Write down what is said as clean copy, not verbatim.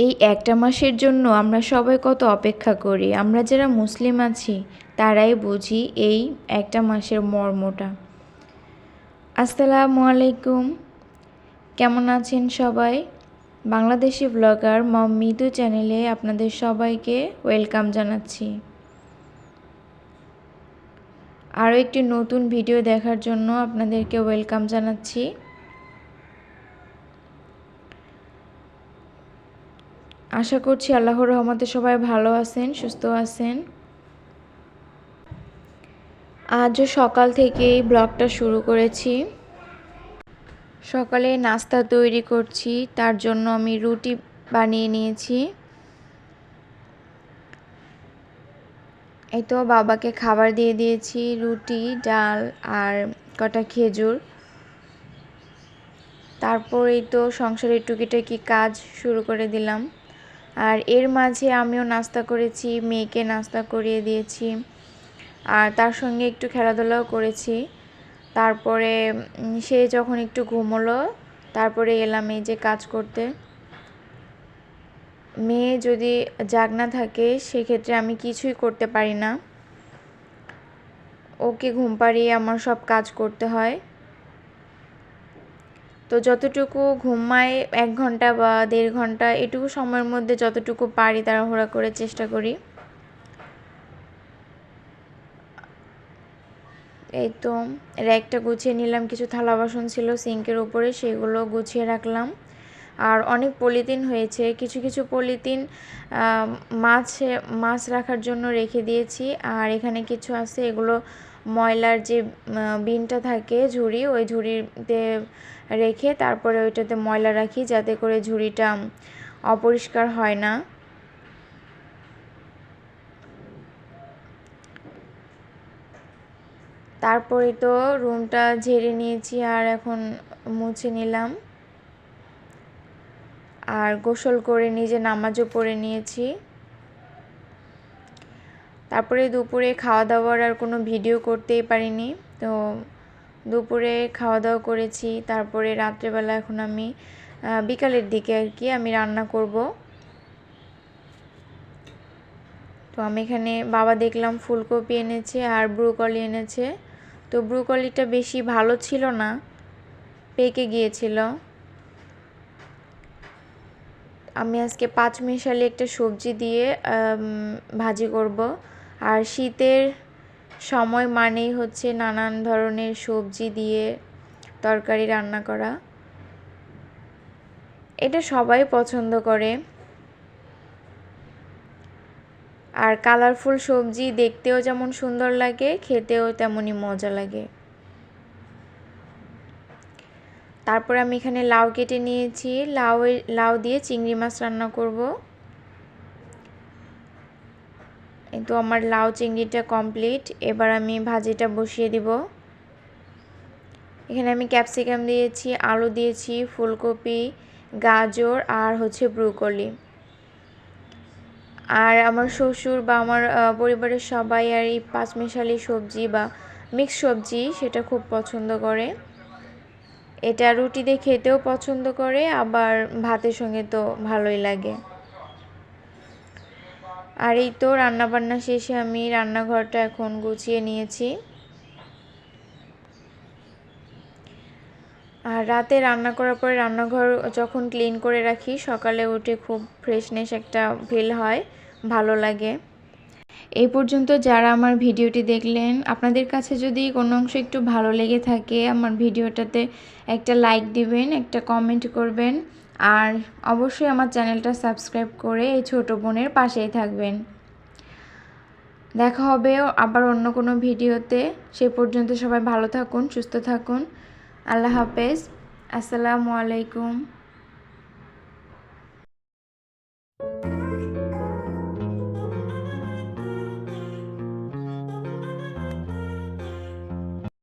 এই একটা মাসের জন্য আমরা সবাই কত অপেক্ষা করি। আমরা যারা মুসলিম আছি তারাই বুঝি এই একটা মাসের মর্মটা। আসসালামু আলাইকুম, কেমন আছেন সবাই? বাংলাদেশি ব্লগার মম মিতু চ্যানেলে আপনাদের সবাইকে ওয়েলকাম জানাচ্ছি। আরও একটি নতুন ভিডিও দেখার জন্য আপনাদেরকে ওয়েলকাম জানাচ্ছি। আশা করছি আল্লাহর রহমতে সবাই ভালো আছেন, সুস্থ আছেন। আজও সকাল থেকেই ব্লগটা শুরু করেছি। সকালে নাস্তা তৈরি করছি, তার জন্য আমি রুটি বানিয়ে নিয়েছি। এই তো বাবাকে খাবার দিয়ে দিয়েছি, রুটি, ডাল আর কটা খেজুর। তারপরেই তো সংসারের টুকিটাকি কাজ শুরু করে দিলাম। আর এর মাঝে আমিও নাস্তা করেছি, মেয়েকে নাস্তা করিয়ে দিয়েছি আর তার সঙ্গে একটু খেলাধুলাও করেছি। তারপরে সে যখন একটু ঘুমোলো তারপরে এলাম এই যে কাজ করতে। মেয়ে যদি জাগনা থাকে সেক্ষেত্রে আমি কিছুই করতে পারি না, ওকে ঘুম পাড়িয়ে আমার সব কাজ করতে হয়। তো যতটুকু ঘুমাই 1 ঘন্টা বা 1.5 ঘন্টা, এটুকু সময়ের মধ্যে যতটুকু পারি তাড়াহুড়া করে চেষ্টা করি। এই তো র্যাকটা গুছিয়ে নিলাম, কিছু থালা বাসন ছিল সিঙ্কের উপরে, সেগুলো গুছিয়ে রাখলাম। আর অনেক পলিথিন হয়েছে, কিছু কিছু পলিথিন মাছ রাখার জন্য রেখে দিয়েছি। আর এখানে কিছু আছে, এগুলো ময়লার যে বিনটা থাকে ঝুড়ি, ওই ঝুড়িতে রেখে তারপরে ওইটাতে ময়লা রাখি যাতে করে ঝুড়িটা অপরিষ্কার হয় না। তারপরে তো রুমটা ঝেড়ে নিয়েছি আর এখন মুছে নিলাম। আর গোসল করে নিজে নামাজও পড়ে নিয়েছি। তারপরে দুপুরে খাওয়া দাওয়ার আর কোনো ভিডিও করতেই পারিনি। তো দুপুরে খাওয়া দাওয়া করেছি, তারপরে রাত্রেবেলা এখন আমি বিকালের দিকে আর কি আমি রান্না করব। তো আমি এখানে বাবা দেখলাম ফুলকপি এনেছে আর ব্রুকলি এনেছে। তো ব্রুকলিটা বেশি ভালো ছিল না, পেকে গিয়েছিল। আমি আজকে 5 মিশালি একটা সবজি দিয়ে ভাজি করব। আর শীতের সময় মানেই হচ্ছে নানান ধরনের সবজি দিয়ে তরকারি রান্না করা, এটা সবাই পছন্দ করে। আর কালারফুল সবজি দেখতেও যেমন সুন্দর লাগে, খেতেও তেমনই মজা লাগে। তারপর আমি এখানে লাউ কেটে নিয়েছি, লাউ দিয়ে চিংড়ি মাছ রান্না করব। কিন্তু আমার লাউ চিংড়িটা কমপ্লিট, এবার আমি ভাজিটা বসিয়ে দিব। এখানে আমি ক্যাপসিকাম দিয়েছি, আলু দিয়েছি, ফুলকপি, গাজর আর হচ্ছে ব্রুকলি। আর আমার শ্বশুর বা আমার পরিবারের সবাই আর এই 5 মিশালি সবজি বা মিক্স সবজি সেটা খুব পছন্দ করে। এটা রুটি দিয়ে খেতেও পছন্দ করে, আবার ভাতের সঙ্গে তো ভালোই লাগে। আর এই তো রান্নাবান্না শেষে আমি রান্নাঘরটা এখন গুছিয়ে নিয়েছি। আর রাতে রান্না করার পরে রান্নাঘর যখন ক্লিন করে রাখি, সকালে উঠে খুব ফ্রেশনেস একটা ফিল হয়, ভালো লাগে। এই পর্যন্ত যারা আমার ভিডিওটি দেখলেন, আপনাদের কাছে যদি কোনো অংশ একটু ভালো লেগে থাকে আমার ভিডিওটাতে একটা লাইক দিবেন, একটা কমেন্ট করবেন আর অবশ্যই আমার চ্যানেলটা সাবস্ক্রাইব করে এই ছোট বোনের পাশেই থাকবেন। দেখা হবে আবার অন্য কোনো ভিডিওতে। সে পর্যন্ত সবাই ভালো থাকুন, সুস্থ থাকুন। আল্লাহ হাফেজ। আসসালামু আলাইকুম।